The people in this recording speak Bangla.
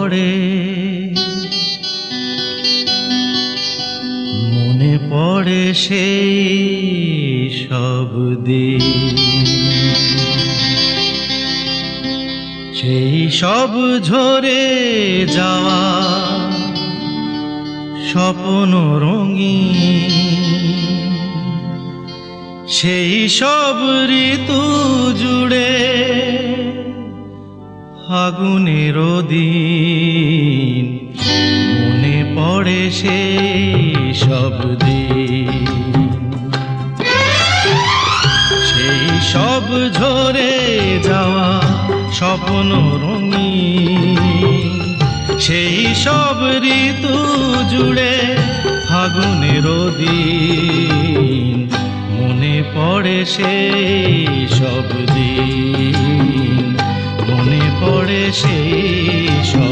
পড়ে, মনে পড়ে সেই সব দিন, সেই সব ঝরে যাওয়া স্বপ্ন রঙিন, সেই সব ঋতু জুড়ে ফাগুনের দিন, মনে পড়ে সেই সব দিন, সেই সব ঝরে যাওয়া স্বপ্ন রঙিন, সেই সব ঋতু জুড়ে ফাগুনের দিন, মনে পড়ে সেই সব দিন, মনে পড়ে সেই সব